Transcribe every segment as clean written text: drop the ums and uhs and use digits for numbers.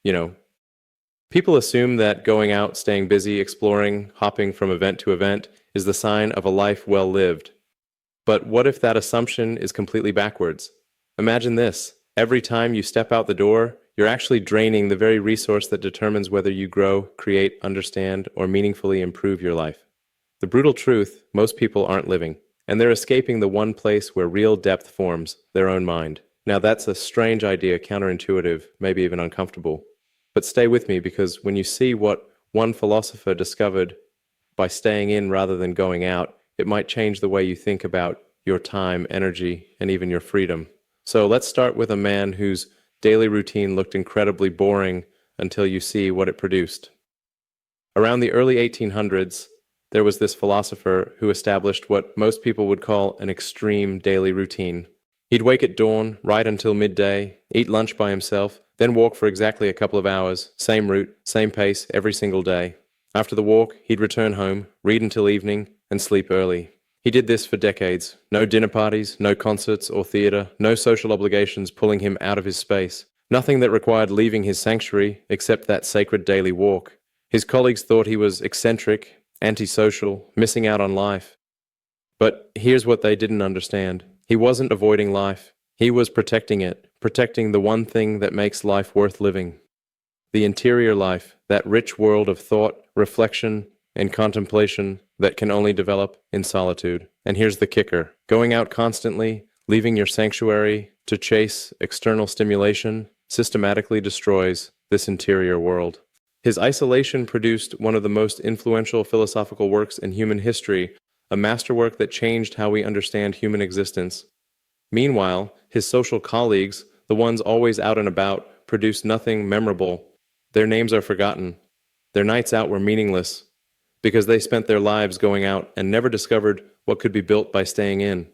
You know, people assume that going out, staying busy, exploring, hopping from event to event is the sign of a life well lived. But what if that assumption is completely backwards? Imagine this. Every time you step out the door, you're actually draining the very resource that determines whether you grow, create, understand, or meaningfully improve your life. The brutal truth, most people aren't living, and they're escaping the one place where real depth forms, their own mind. Now that's a strange idea, counterintuitive, maybe even uncomfortable. But stay with me, because when you see what one philosopher discovered by staying in rather than going out, it might change the way you think about your time, energy, and even your freedom. So let's start with a man whose daily routine looked incredibly boring until you see what it produced. Around the early 1800s, there was this philosopher who established what most people would call an extreme daily routine. He'd wake at dawn, write until midday, eat lunch by himself, then walk for exactly a couple of hours, same route, same pace every single day. After the walk, he'd return home, read until evening, and sleep early. He did this for decades. No dinner parties, no concerts or theater, no social obligations pulling him out of his space. Nothing that required leaving his sanctuary except that sacred daily walk. His colleagues thought he was eccentric, antisocial, missing out on life. But here's what they didn't understand. He wasn't avoiding life. He was protecting it, protecting the one thing that makes life worth living. The interior life, that rich world of thought, reflection, and contemplation that can only develop in solitude. And here's the kicker. Going out constantly, leaving your sanctuary to chase external stimulation, systematically destroys this interior world. His isolation produced one of the most influential philosophical works in human history, a masterwork that changed how we understand human existence. Meanwhile, his social colleagues, the ones always out and about, produced nothing memorable. Their names are forgotten. Their nights out were meaningless because they spent their lives going out and never discovered what could be built by staying in.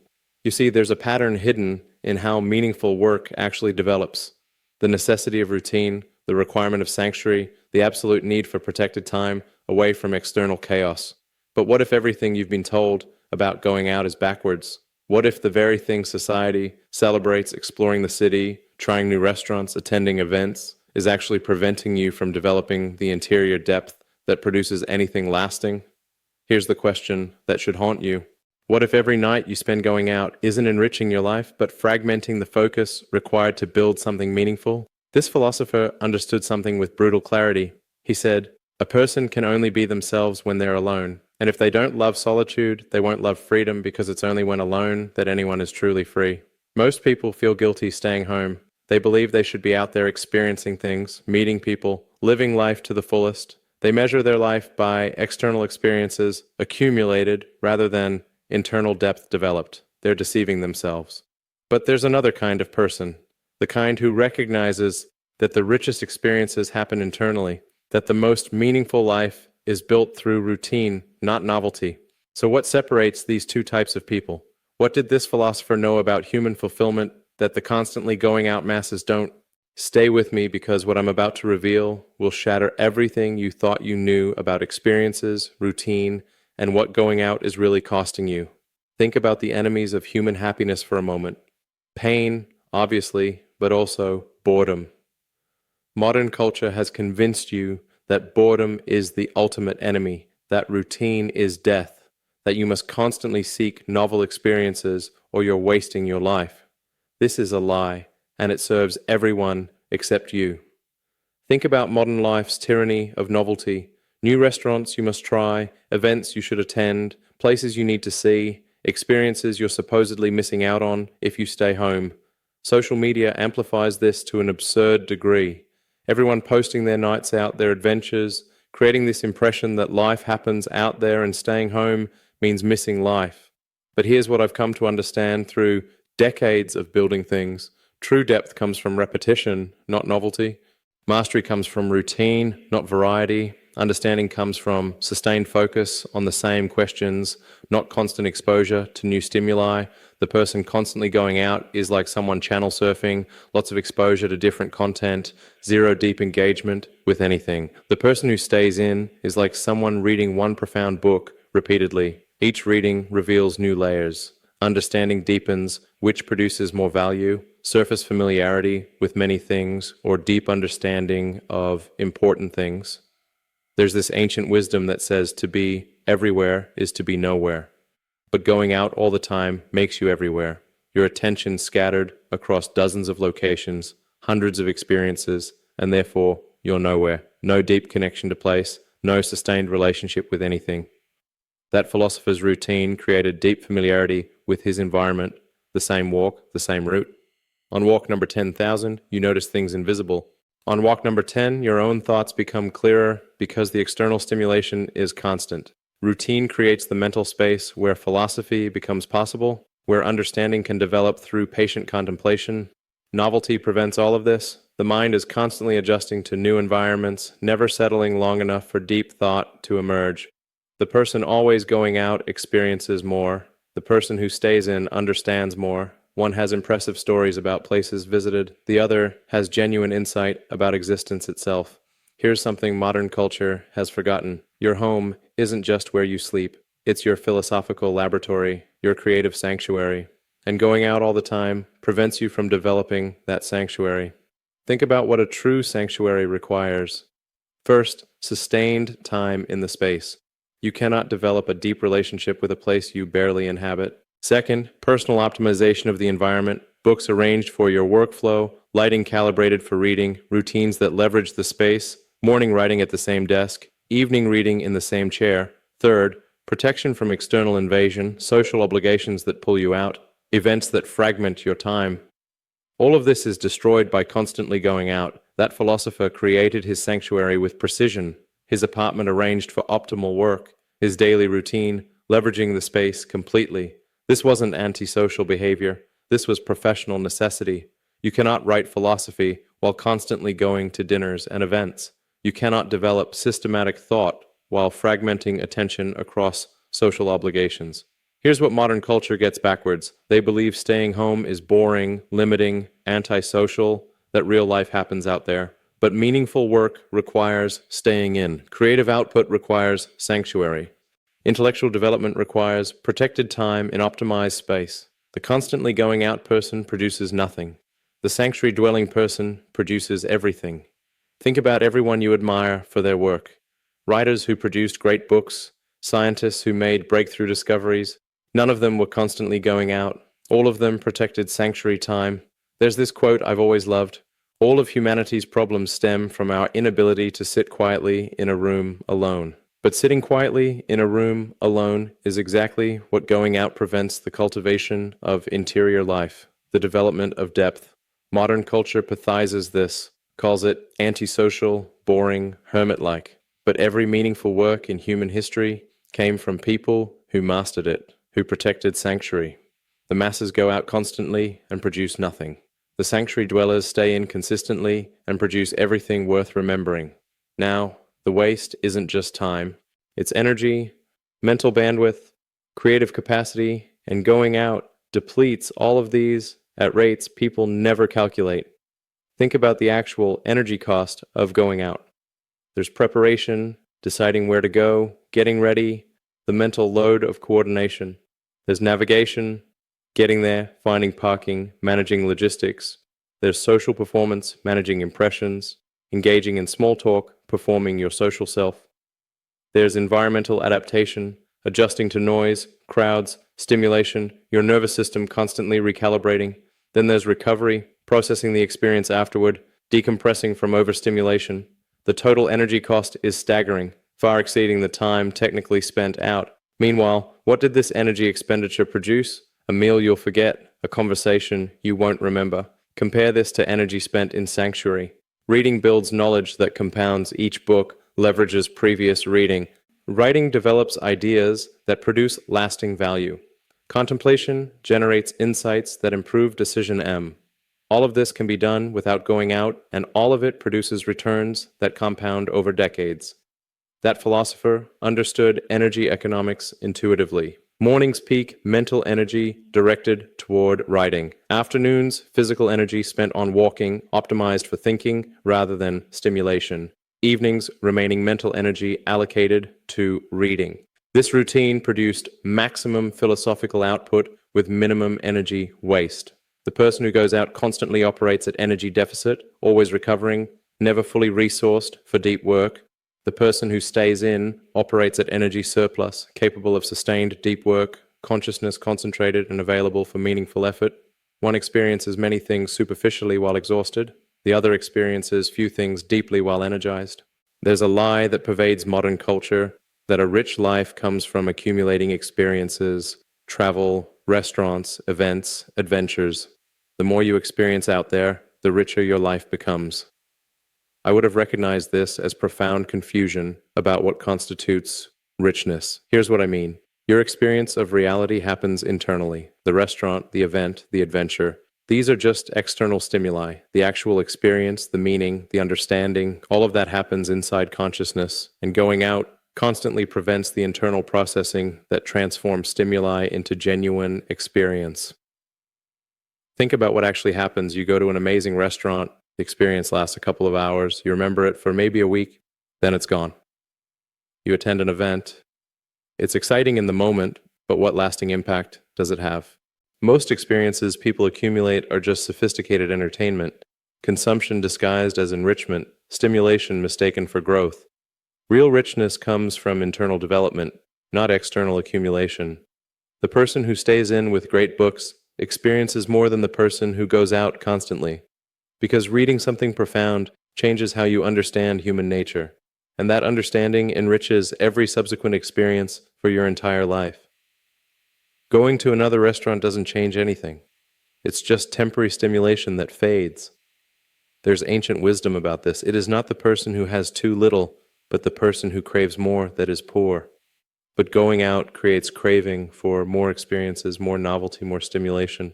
You see, there's a pattern hidden in how meaningful work actually develops. The necessity of routine, the requirement of sanctuary, the absolute need for protected time away from external chaos. But what if everything you've been told about going out is backwards? What if the very thing society celebrates, exploring the city, trying new restaurants, attending events, is actually preventing you from developing the interior depth that produces anything lasting? Here's the question that should haunt you. What if every night you spend going out isn't enriching your life, but fragmenting the focus required to build something meaningful? This philosopher understood something with brutal clarity. He said, a person can only be themselves when they're alone. And if they don't love solitude, they won't love freedom, because it's only when alone that anyone is truly free. Most people feel guilty staying home. They believe they should be out there experiencing things, meeting people, living life to the fullest. They measure their life by external experiences accumulated rather than internal depth developed. They're deceiving themselves. But there's another kind of person, the kind who recognizes that the richest experiences happen internally, that the most meaningful life is built through routine, not novelty. So what separates these two types of people? What did this philosopher know about human fulfillment that the constantly going out masses don't? Stay with me, because what I'm about to reveal will shatter everything you thought you knew about experiences, routine, and what going out is really costing you. Think about the enemies of human happiness for a moment. Pain, obviously, but also boredom. Modern culture has convinced you that boredom is the ultimate enemy, that routine is death, that you must constantly seek novel experiences or you're wasting your life. This is a lie, and it serves everyone except you. Think about modern life's tyranny of novelty. New restaurants you must try, events you should attend, places you need to see, experiences you're supposedly missing out on if you stay home. Social media amplifies this to an absurd degree. Everyone posting their nights out, their adventures, creating this impression that life happens out there, and staying home means missing life. But here's what I've come to understand through decades of building things. True depth comes from repetition, not novelty. Mastery comes from routine, not variety. Understanding comes from sustained focus on the same questions, not constant exposure to new stimuli. The person constantly going out is like someone channel surfing, lots of exposure to different content, zero deep engagement with anything. The person who stays in is like someone reading one profound book repeatedly. Each reading reveals new layers. Understanding deepens, which produces more value, surface familiarity with many things, or deep understanding of important things. There's this ancient wisdom that says to be everywhere is to be nowhere. But going out all the time makes you everywhere. Your attention scattered across dozens of locations, hundreds of experiences, and therefore you're nowhere. No deep connection to place, no sustained relationship with anything. That philosopher's routine created deep familiarity with his environment, the same walk, the same route. On walk number 10,000, you notice things invisible. On walk number 10, your own thoughts become clearer because the external stimulation is constant. Routine creates the mental space where philosophy becomes possible, where understanding can develop through patient contemplation. Novelty prevents all of this. The mind is constantly adjusting to new environments, never settling long enough for deep thought to emerge. The person always going out experiences more. The person who stays in understands more. One has impressive stories about places visited. The other has genuine insight about existence itself. Here's something modern culture has forgotten. Your home isn't just where you sleep. It's your philosophical laboratory, your creative sanctuary. And going out all the time prevents you from developing that sanctuary. Think about what a true sanctuary requires. First, sustained time in the space. You cannot develop a deep relationship with a place you barely inhabit. Second, personal optimization of the environment, books arranged for your workflow, lighting calibrated for reading, routines that leverage the space, morning writing at the same desk, evening reading in the same chair. Third, protection from external invasion, social obligations that pull you out, events that fragment your time. All of this is destroyed by constantly going out. That philosopher created his sanctuary with precision, his apartment arranged for optimal work, his daily routine, leveraging the space completely. This wasn't antisocial behavior. This was professional necessity. You cannot write philosophy while constantly going to dinners and events. You cannot develop systematic thought while fragmenting attention across social obligations. Here's what modern culture gets backwards. They believe staying home is boring, limiting, antisocial, that real life happens out there. But meaningful work requires staying in. Creative output requires sanctuary. Intellectual development requires protected time in optimized space. The constantly going out person produces nothing. The sanctuary-dwelling person produces everything. Think about everyone you admire for their work. Writers who produced great books, scientists who made breakthrough discoveries. None of them were constantly going out. All of them protected sanctuary time. There's this quote I've always loved. All of humanity's problems stem from our inability to sit quietly in a room alone. But sitting quietly in a room alone is exactly what going out prevents: the cultivation of interior life, the development of depth. Modern culture pathizes this, calls it antisocial, boring, hermit-like. But every meaningful work in human history came from people who mastered it, who protected sanctuary. The masses go out constantly and produce nothing. The sanctuary dwellers stay in consistently and produce everything worth remembering. Now, the waste isn't just time. It's energy, mental bandwidth, creative capacity, and going out depletes all of these at rates people never calculate. Think about the actual energy cost of going out. There's preparation, deciding where to go, getting ready, the mental load of coordination. There's navigation, getting there, finding parking, managing logistics. There's social performance, managing impressions, engaging in small talk, performing your social self. There's environmental adaptation, adjusting to noise, crowds, stimulation, your nervous system constantly recalibrating. Then there's recovery, processing the experience afterward, decompressing from overstimulation. The total energy cost is staggering, far exceeding the time technically spent out. Meanwhile, what did this energy expenditure produce? A meal you'll forget, a conversation you won't remember. Compare this to energy spent in sanctuary. Reading builds knowledge that compounds. Each book leverages previous reading. Writing develops ideas that produce lasting value. Contemplation generates insights that improve decision M. All of this can be done without going out, and all of it produces returns that compound over decades. That philosopher understood energy economics intuitively. Mornings peak mental energy directed toward writing. Afternoons, physical energy spent on walking, optimized for thinking rather than stimulation. Evenings, remaining mental energy allocated to reading. This routine produced maximum philosophical output with minimum energy waste. The person who goes out constantly operates at energy deficit, always recovering, never fully resourced for deep work. The person who stays in operates at energy surplus, capable of sustained deep work, consciousness concentrated and available for meaningful effort. One experiences many things superficially while exhausted. The other experiences few things deeply while energized. There's a lie that pervades modern culture that a rich life comes from accumulating experiences, travel, restaurants, events, adventures. The more you experience out there, the richer your life becomes. I would have recognized this as profound confusion about what constitutes richness. Here's what I mean. Your experience of reality happens internally. The restaurant, the event, the adventure. These are just external stimuli. The actual experience, the meaning, the understanding, all of that happens inside consciousness, and going out constantly prevents the internal processing that transforms stimuli into genuine experience. Think about what actually happens. You go to an amazing restaurant, the experience lasts a couple of hours, you remember it for maybe a week, then it's gone. You attend an event. It's exciting in the moment, but what lasting impact does it have? Most experiences people accumulate are just sophisticated entertainment, consumption disguised as enrichment, stimulation mistaken for growth. Real richness comes from internal development, not external accumulation. The person who stays in with great books experiences more than the person who goes out constantly, because reading something profound changes how you understand human nature, and that understanding enriches every subsequent experience for your entire life. Going to another restaurant doesn't change anything. It's just temporary stimulation that fades. There's ancient wisdom about this. It is not the person who has too little, but the person who craves more that is poor. But going out creates craving for more experiences, more novelty, more stimulation.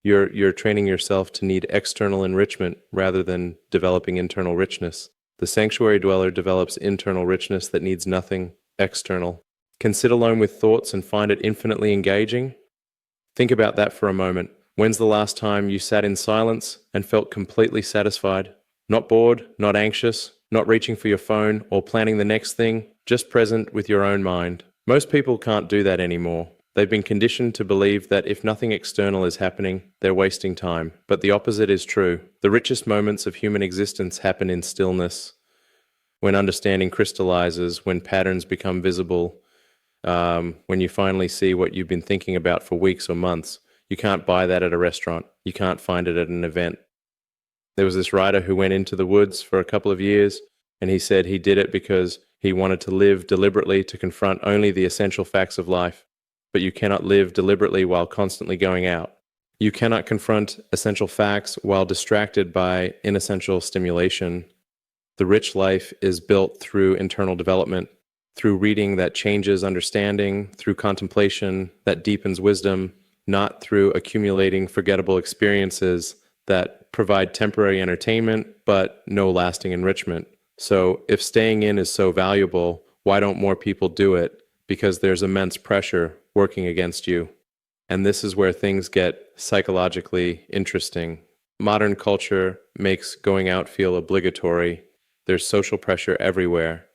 You're training yourself to need external enrichment rather than developing internal richness. The sanctuary dweller develops internal richness that needs nothing external. Can sit alone with thoughts and find it infinitely engaging? Think about that for a moment. When's the last time you sat in silence and felt completely satisfied? Not bored, not anxious, not reaching for your phone or planning the next thing, just present with your own mind. Most people can't do that anymore. They've been conditioned to believe that if nothing external is happening, they're wasting time. But the opposite is true. The richest moments of human existence happen in stillness, when understanding crystallizes, when patterns become visible, when you finally see what you've been thinking about for weeks or months. You can't buy that at a restaurant. You can't find it at an event. There was this writer who went into the woods for a couple of years, and he said he did it because he wanted to live deliberately to confront only the essential facts of life. But you cannot live deliberately while constantly going out. You cannot confront essential facts while distracted by inessential stimulation. The rich life is built through internal development, through reading that changes understanding, through contemplation that deepens wisdom, not through accumulating forgettable experiences that provide temporary entertainment but no lasting enrichment. So if staying in is so valuable, why don't more people do it? Because there's immense pressure working against you. And this is where things get psychologically interesting. Modern culture makes going out feel obligatory. There's social pressure everywhere.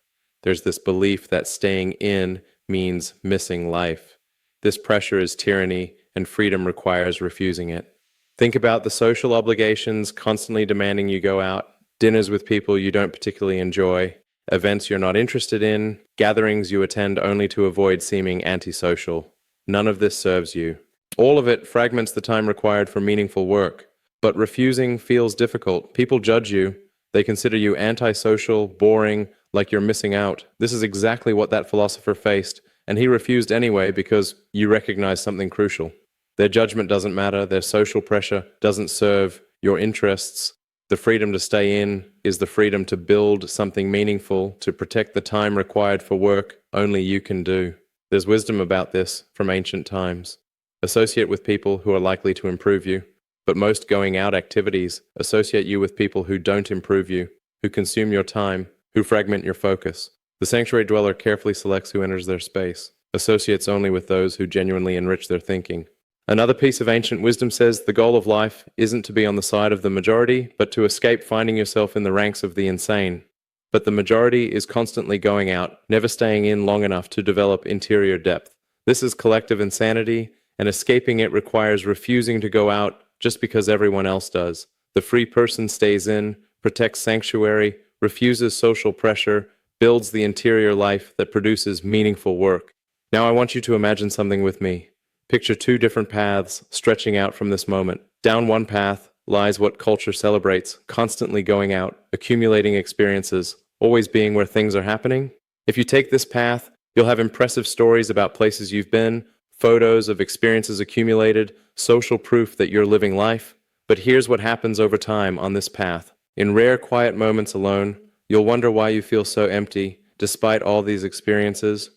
There's this belief that staying in means missing life. This pressure is tyranny, and freedom requires refusing it. Think about the social obligations constantly demanding you go out, dinners with people you don't particularly enjoy, events you're not interested in, gatherings you attend only to avoid seeming antisocial. None of this serves you. All of it fragments the time required for meaningful work. But refusing feels difficult. People judge you. They consider you antisocial, boring, like you're missing out. This is exactly what that philosopher faced, and he refused anyway because you recognize something crucial. Their judgment doesn't matter. Their social pressure doesn't serve your interests. The freedom to stay in is the freedom to build something meaningful, to protect the time required for work only you can do. There's wisdom about this from ancient times. Associate with people who are likely to improve you, but most going out activities associate you with people who don't improve you, who consume your time, who fragment your focus. The sanctuary dweller carefully selects who enters their space, associates only with those who genuinely enrich their thinking. Another piece of ancient wisdom says the goal of life isn't to be on the side of the majority, but to escape finding yourself in the ranks of the insane. But the majority is constantly going out, never staying in long enough to develop interior depth. This is collective insanity, and escaping it requires refusing to go out just because everyone else does. The free person stays in, protects sanctuary, refuses social pressure, builds the interior life that produces meaningful work. Now I want you to imagine something with me. Picture two different paths stretching out from this moment. Down one path lies what culture celebrates, constantly going out, accumulating experiences, always being where things are happening. If you take this path, you'll have impressive stories about places you've been, photos of experiences accumulated, social proof that you're living life. But here's what happens over time on this path. In rare, quiet moments alone, you'll wonder why you feel so empty, despite all these experiences,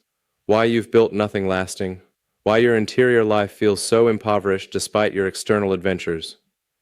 why you've built nothing lasting, why your interior life feels so impoverished despite your external adventures.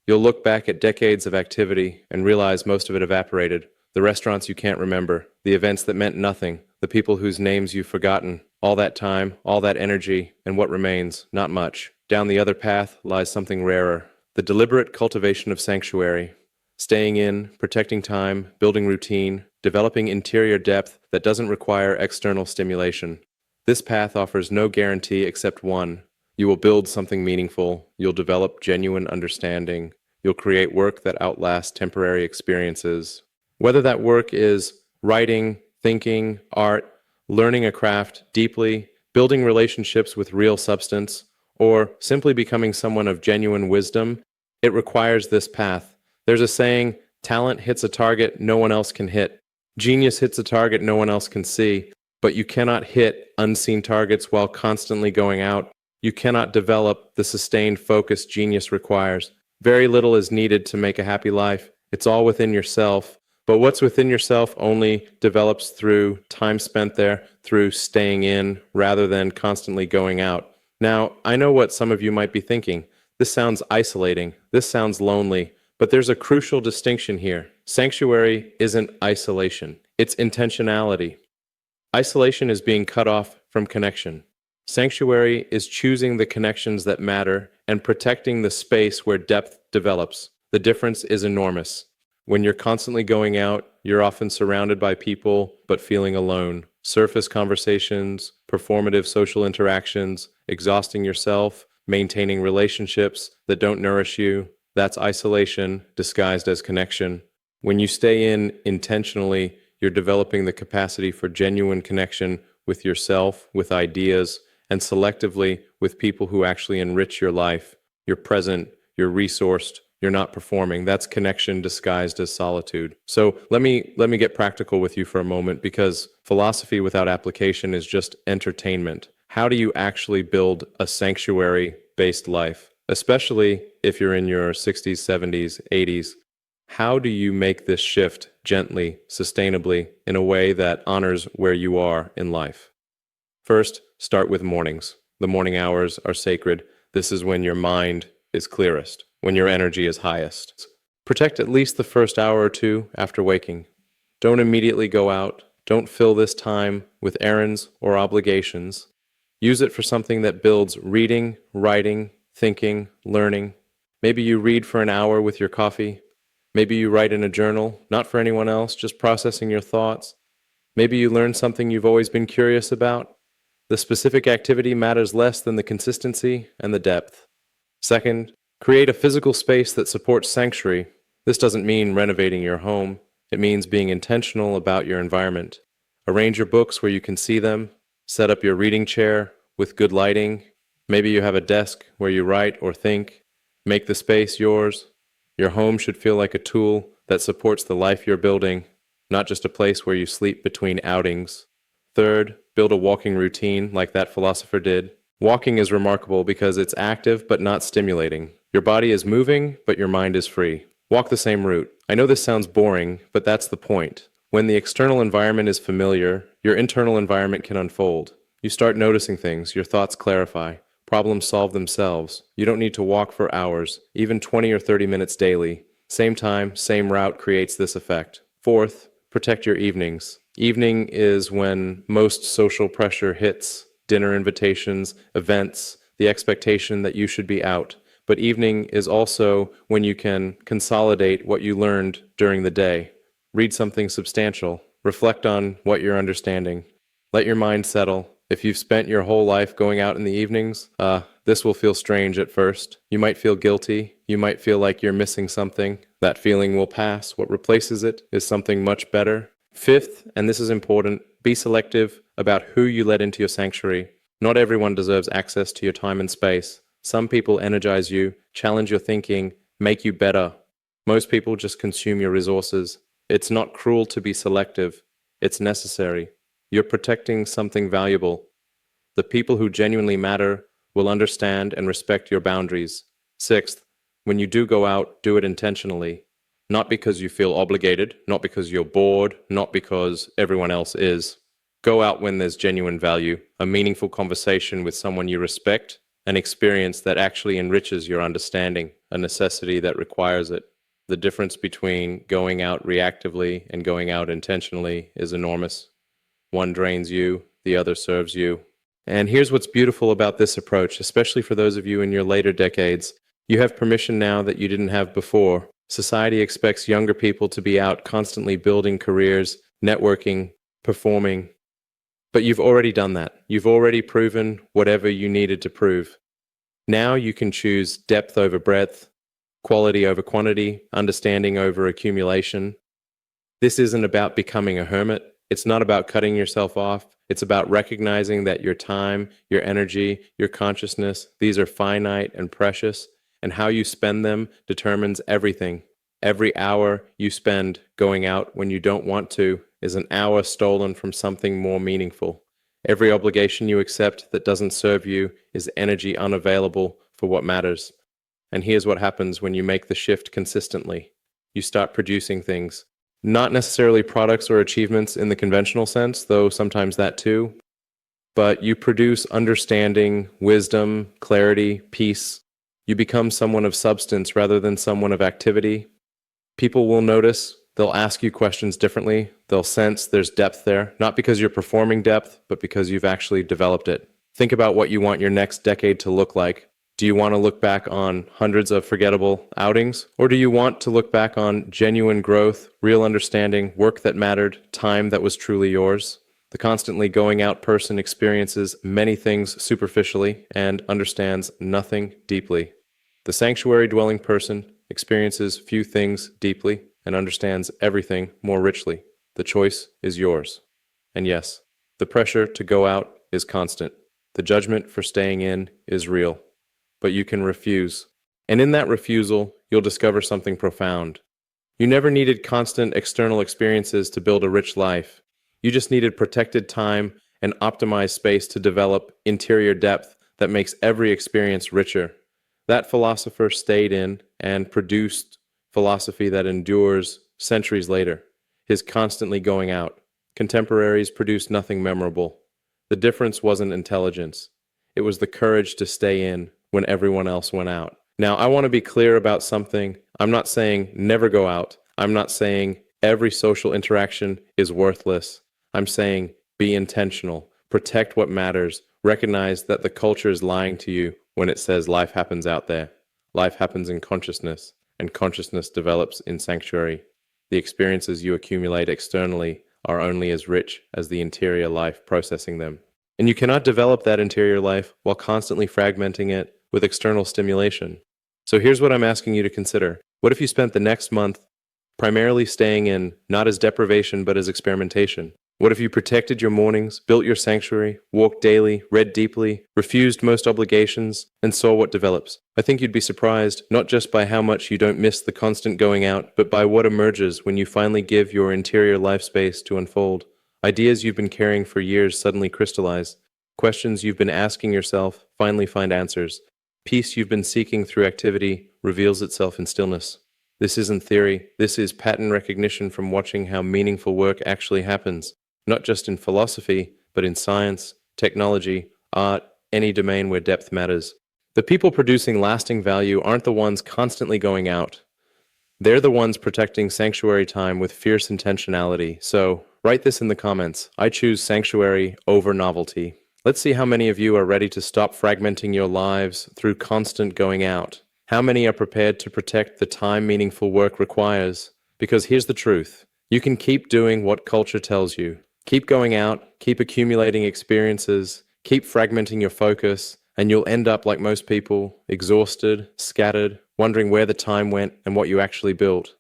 You'll look back at decades of activity and realize most of it evaporated. The restaurants you can't remember, the events that meant nothing, the people whose names you've forgotten, all that time, all that energy, and what remains, not much. Down the other path lies something rarer, the deliberate cultivation of sanctuary. Staying in, protecting time, building routine, developing interior depth that doesn't require external stimulation. This path offers no guarantee except one. You will build something meaningful, you'll develop genuine understanding, you'll create work that outlasts temporary experiences. Whether that work is writing, thinking, art, learning a craft deeply, building relationships with real substance, or simply becoming someone of genuine wisdom, it requires this path. There's a saying, talent hits a target no one else can hit. Genius hits a target no one else can see, but you cannot hit unseen targets while constantly going out. You cannot develop the sustained focus genius requires. Very little is needed to make a happy life. It's all within yourself. But what's within yourself only develops through time spent there, through staying in, rather than constantly going out. Now, I know what some of you might be thinking. This sounds isolating. This sounds lonely. But there's a crucial distinction here. Sanctuary isn't isolation. It's intentionality. Isolation is being cut off from connection. Sanctuary is choosing the connections that matter and protecting the space where depth develops. The difference is enormous. When you're constantly going out, you're often surrounded by people but feeling alone. Surface conversations, performative social interactions, exhausting yourself, maintaining relationships that don't nourish you. That's isolation disguised as connection. When you stay in intentionally, you're developing the capacity for genuine connection with yourself, with ideas, and selectively with people who actually enrich your life. You're present, you're resourced, you're not performing. That's connection disguised as solitude. So let me get practical with you for a moment, because philosophy without application is just entertainment. How do you actually build a sanctuary-based life? Especially if you're in your 60s, 70s, 80s, how do you make this shift gently, sustainably, in a way that honors where you are in life? First, start with mornings. The morning hours are sacred. This is when your mind is clearest, when your energy is highest. Protect at least the first hour or two after waking. Don't immediately go out. Don't fill this time with errands or obligations. Use it for something that builds reading, writing, thinking, learning. Maybe you read for an hour with your coffee. Maybe you write in a journal, not for anyone else, just processing your thoughts. Maybe you learn something you've always been curious about. The specific activity matters less than the consistency and the depth. Second, create a physical space that supports sanctuary. This doesn't mean renovating your home. It means being intentional about your environment. Arrange your books where you can see them. Set up your reading chair with good lighting. Maybe you have a desk where you write or think. Make the space yours. Your home should feel like a tool that supports the life you're building, not just a place where you sleep between outings. Third, build a walking routine like that philosopher did. Walking is remarkable because it's active but not stimulating. Your body is moving, but your mind is free. Walk the same route. I know this sounds boring, but that's the point. When the external environment is familiar, your internal environment can unfold. You start noticing things, your thoughts clarify. Problems solve themselves. You don't need to walk for hours, even 20 or 30 minutes daily. Same time, same route creates this effect. Fourth, protect your evenings. Evening is when most social pressure hits. Dinner invitations, events, the expectation that you should be out. But evening is also when you can consolidate what you learned during the day. Read something substantial. Reflect on what you're understanding. Let your mind settle. If you've spent your whole life going out in the evenings, This will feel strange at first. You might feel guilty. You might feel like you're missing something. That feeling will pass. What replaces it is something much better. Fifth, and this is important, be selective about who you let into your sanctuary. Not everyone deserves access to your time and space. Some people energize you, challenge your thinking, make you better. Most people just consume your resources. It's not cruel to be selective. It's necessary. You're protecting something valuable. The people who genuinely matter will understand and respect your boundaries. Sixth, when you do go out, do it intentionally. Not because you feel obligated, not because you're bored, not because everyone else is. Go out when there's genuine value, a meaningful conversation with someone you respect, an experience that actually enriches your understanding, a necessity that requires it. The difference between going out reactively and going out intentionally is enormous. One drains you, the other serves you. And here's what's beautiful about this approach, especially for those of you in your later decades. You have permission now that you didn't have before. Society expects younger people to be out constantly building careers, networking, performing. But you've already done that. You've already proven whatever you needed to prove. Now you can choose depth over breadth, quality over quantity, understanding over accumulation. This isn't about becoming a hermit. It's not about cutting yourself off. It's about recognizing that your time, your energy, your consciousness, these are finite and precious, and how you spend them determines everything. Every hour you spend going out when you don't want to is an hour stolen from something more meaningful. Every obligation you accept that doesn't serve you is energy unavailable for what matters. And here's what happens when you make the shift consistently. You start producing things. Not necessarily products or achievements in the conventional sense, though sometimes that too, but you produce understanding, wisdom, clarity, peace. You become someone of substance rather than someone of activity. People will notice, they'll ask you questions differently, they'll sense there's depth there, not because you're performing depth, but because you've actually developed it. Think about what you want your next decade to look like. Do you want to look back on hundreds of forgettable outings? Or do you want to look back on genuine growth, real understanding, work that mattered, time that was truly yours? The constantly going out person experiences many things superficially and understands nothing deeply. The sanctuary dwelling person experiences few things deeply and understands everything more richly. The choice is yours. And yes, the pressure to go out is constant. The judgment for staying in is real. But you can refuse. And in that refusal, you'll discover something profound. You never needed constant external experiences to build a rich life. You just needed protected time and optimized space to develop interior depth that makes every experience richer. That philosopher stayed in and produced philosophy that endures centuries later. His constantly going out. Contemporaries produced nothing memorable. The difference wasn't intelligence. It was the courage to stay in when everyone else went out. Now, I want to be clear about something. I'm not saying never go out. I'm not saying every social interaction is worthless. I'm saying be intentional. Protect what matters. Recognize that the culture is lying to you when it says life happens out there. Life happens in consciousness, and consciousness develops in sanctuary. The experiences you accumulate externally are only as rich as the interior life processing them. And you cannot develop that interior life while constantly fragmenting it with external stimulation. So here's what I'm asking you to consider. What if you spent the next month primarily staying in, not as deprivation, but as experimentation? What if you protected your mornings, built your sanctuary, walked daily, read deeply, refused most obligations, and saw what develops? I think you'd be surprised, not just by how much you don't miss the constant going out, but by what emerges when you finally give your interior life space to unfold. Ideas you've been carrying for years suddenly crystallize. Questions you've been asking yourself finally find answers. Peace you've been seeking through activity reveals itself in stillness. This isn't theory. This is pattern recognition from watching how meaningful work actually happens, not just in philosophy, but in science, technology, art, any domain where depth matters. The people producing lasting value aren't the ones constantly going out. They're the ones protecting sanctuary time with fierce intentionality. So, write this in the comments. I choose sanctuary over novelty. Let's see how many of you are ready to stop fragmenting your lives through constant going out. How many are prepared to protect the time meaningful work requires? Because here's the truth. You can keep doing what culture tells you. Keep going out, keep accumulating experiences, keep fragmenting your focus. And you'll end up like most people, exhausted, scattered, wondering where the time went and what you actually built.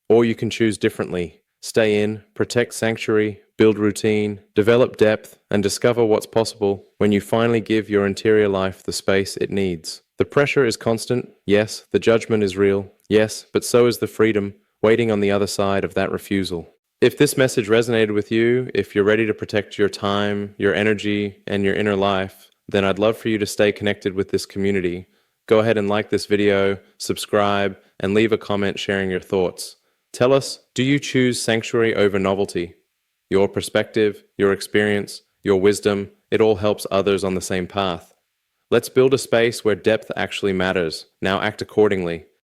Or you can choose differently. Stay in, protect sanctuary, build routine, develop depth, and discover what's possible when you finally give your interior life the space it needs. The pressure is constant, yes, the judgment is real, yes, but so is the freedom waiting on the other side of that refusal. If this message resonated with you, if you're ready to protect your time, your energy, and your inner life, then I'd love for you to stay connected with this community. Go ahead and like this video, subscribe, and leave a comment sharing your thoughts. Tell us, do you choose sanctuary over novelty? Your perspective, your experience, your wisdom, it all helps others on the same path. Let's build a space where depth actually matters. Now act accordingly.